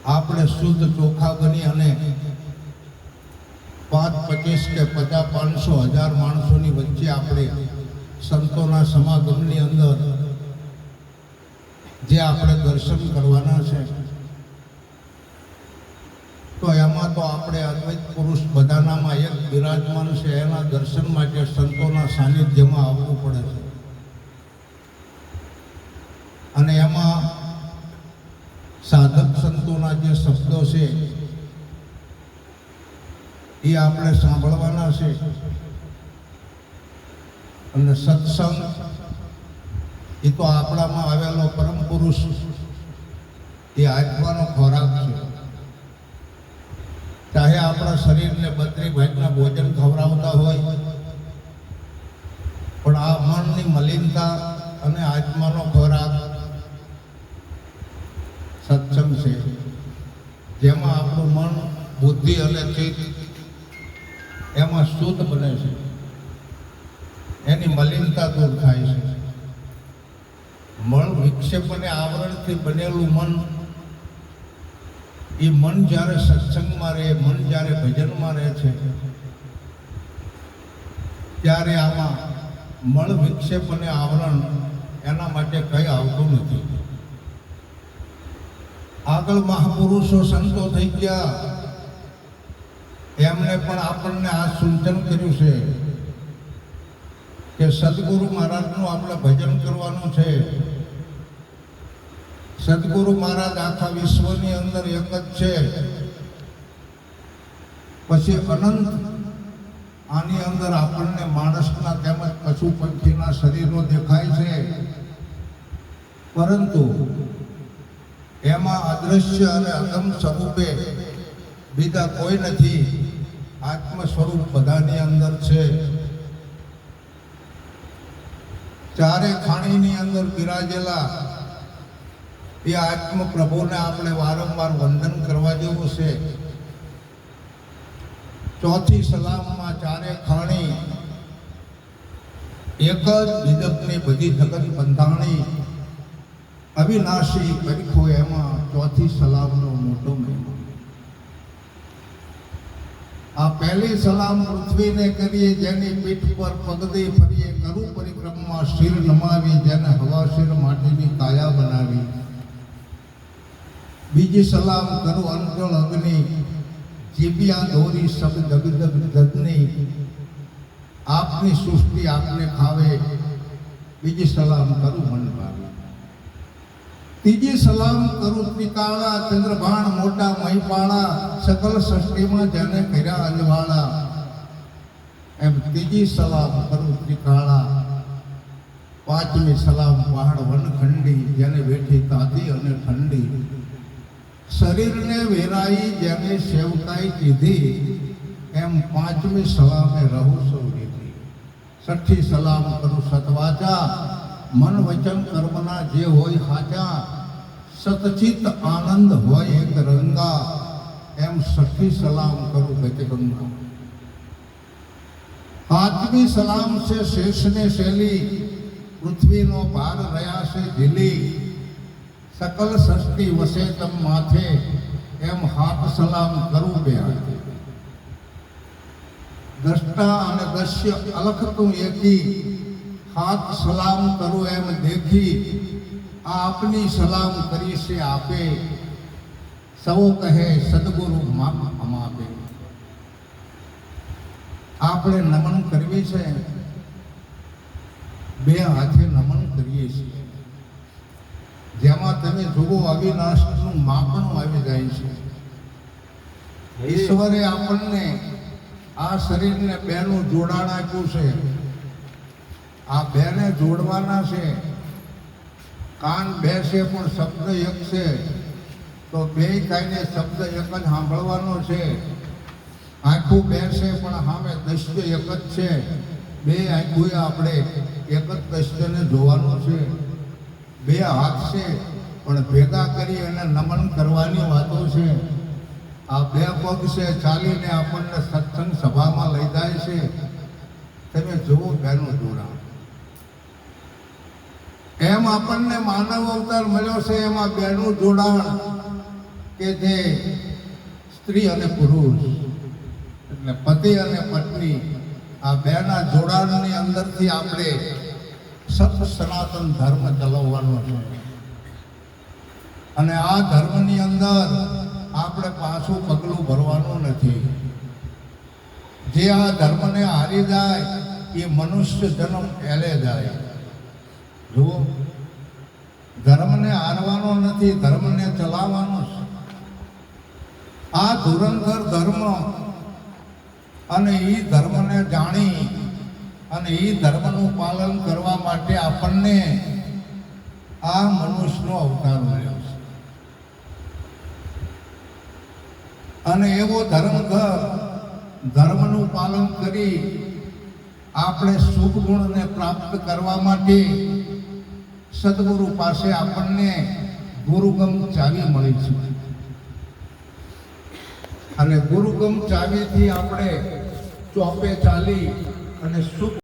આપણે શુદ્ધ ચોખા બની અને 5, 25 કે 50, 500, 1000 માણસોની વચ્ચે આપણે સંતોના સમાગમની અંદર જે આપણે દર્શન કરવાના છે, તો એમાં તો આપણે અદ્વૈત પુરુષ બધાનામાં એક બિરાજમાન છે, એના દર્શન માટે સંતોના સાનિધ્યમાં આવવું પડે છે. અને એમાં સાધક સંતોના જે શબ્દો છે એ આપણે સાંભળવાના છે. અને સત્સંગ એ તો આપણામાં આવેલો પરમ પુરુષ એ આત્માનો ખોરાક છે. ચાહે આપણા શરીરને 32 ભાગના ભોજન ખવડાવતા હોય, પણ આ મનની મલિનતા અને આત્માનો ખોરાક સત્સંગ છે, જેમાં આપણું મન, બુદ્ધિ અને ચિત્ત એમાં શુદ્ધ બને છે, એની મલિનતા દૂર થાય છે. મળ વિક્ષેપ અને આવરણથી બનેલું મન, એ મન જ્યારે સત્સંગમાં રહે, મન જ્યારે ભજનમાં રહે છે, ત્યારે આમાં મળ વિક્ષેપ અને આવરણ એના માટે કંઈ આવતું નથી. આગળ મહાપુરુષો સંતો થઈ ગયા, એમણે પણ આપણને આ સૂચન કર્યું છે કે સદગુરુ મહારાજનું આપણે ભજન કરવાનું છે. સદગુરુ મહારાજ આખા વિશ્વની અંદર એક જ છે, પછી અનંત આની અંદર આપણને માણસના તેમજ પશુ પંખીના શરીરો દેખાય છે, પરંતુ એમાં અદૃશ્ય અને અગમ સ્વરૂપે બીજા કોઈ નથી. આત્મ સ્વરૂપ બધાની અંદર છે. ચારે ખાણીની અંદર બિરાજેલા એ આત્મ પ્રભુને આપણે વારંવાર વંદન કરવા જેવું છે. ચોથી સલામમાં ચારે ખાણી એક જ વિદકની બધી જગત બંધાણી, અવિનાશી કરીખો એમાં ચોથી સલામનો મોટો મહિમા. આ પહેલી સલામ પૃથ્વીને કરીએ, જેની પીઠ પર પગદે ફરીએ, કરું પરિક્રમા શિર નમાવી, જેને હવા શિર માટીની કાયા બનાવી. બીજી સલામ કરું અંજળ અગ્નિ, જીવ્યા દોરી સબ જગદગ જગની, આપની સૃષ્ટિ આપને ખાવે. બીજી સલામ કરું મન ભાવે. ત્રીજી સલામ કરું ત્રિકાળા, ચંદ્રભાણ મોટા મહીપાળા, સકલ સૃષ્ટિમાં જેને કર્યા અજવાળા. એમ ત્રીજી સલામ કરું ત્રિકાળા. પાંચમી સલામ પહાડ વનખંડી, જેને બેઠી તાતી અને ઠંડી. શરીરને વેરાઈ જેને સેવકાઈ કીધી, એમ પાંચમી સલામે રહું સૌ રીધી. છઠ્ઠી સલામ કરું સતવાચા, મન વચન કર્મના જે હોય સાચા, સતચિત આનંદ હોય એક રંગા. એમ છઠ્ઠી સલામ કરું ગજગંગા. પાંચમી સલામ છે શેષને શૈલી, પૃથ્વીનો ભાર રહ્યા છે ઝીલી. સકલ સૃષ્ટિ વસે તમ માથે, એમ હાથ સલામ કરું બે હાથે. દ્રષ્ટા અને દ્રશ્ય અલખ તું એકી, હાથ સલામ કરું એમ દેખી. આપની સલામ કરી છે આપે, સૌ કહે સદગુરુ માપ અમાપે. આપણે નમન કરવી છે, બે હાથે નમન કરીએ છીએ. જેમાં તમે જુઓ અવિનાશનું માપણું આવી જાય છે. ઈશ્વરે આપણને આ શરીરને બેનું જોડાણ આપ્યું છે. આ બેને જોડવાના છે. કાન બે છે પણ શબ્દ એક છે, તો બે કાઈને શબ્દ એક જ સાંભળવાનો છે. આંખું બે છે પણ સામે દ્રશ્ય એક જ છે. બે આંખું આપણે એક જ દ્રશ્યને જોવાનું છે. બે હાથ છે પણ ભેગા કરી અને નમન કરવાની વાતો છે. આ બે પગ છે, ચાલીને આપણને સત્સંગ સભામાં લઈ જાય છે. તમે જુઓ બેનું જોડાણ. એમ આપણને માનવ અવતાર મળ્યો છે, એમાં બેનું જોડાણ કે જે સ્ત્રી અને પુરુષ એટલે પતિ અને પત્ની આ બેના જોડાણની અંદરથી આપણે સત સનાતન ધર્મ ચલાવવાનો છે. અને આ ધર્મની અંદર આપણે પાછું પગલું ભરવાનું નથી. જે આ ધર્મને હારી જાય એ મનુષ્ય જન્મ એલે જાય. જુઓ, ધર્મને હારવાનો નથી, ધર્મને ચલાવવાનો છે. આ ધુરંધર ધર્મ અને એ ધર્મને જાણી અને એ ધર્મનું પાલન કરવા માટે આપણને આ મનુષ્યનો અવતાર મળ્યો છે. અને એવો ધર્મનું પાલન કરી આપણે શુભ ગુણને પ્રાપ્ત કરવા માટે સદગુરુ પાસે આપણને ગુરુગમ ચાવી મળી છે. અને ગુરુગમ ચાવીથી આપણે ચોપે ચાલી અને શુભ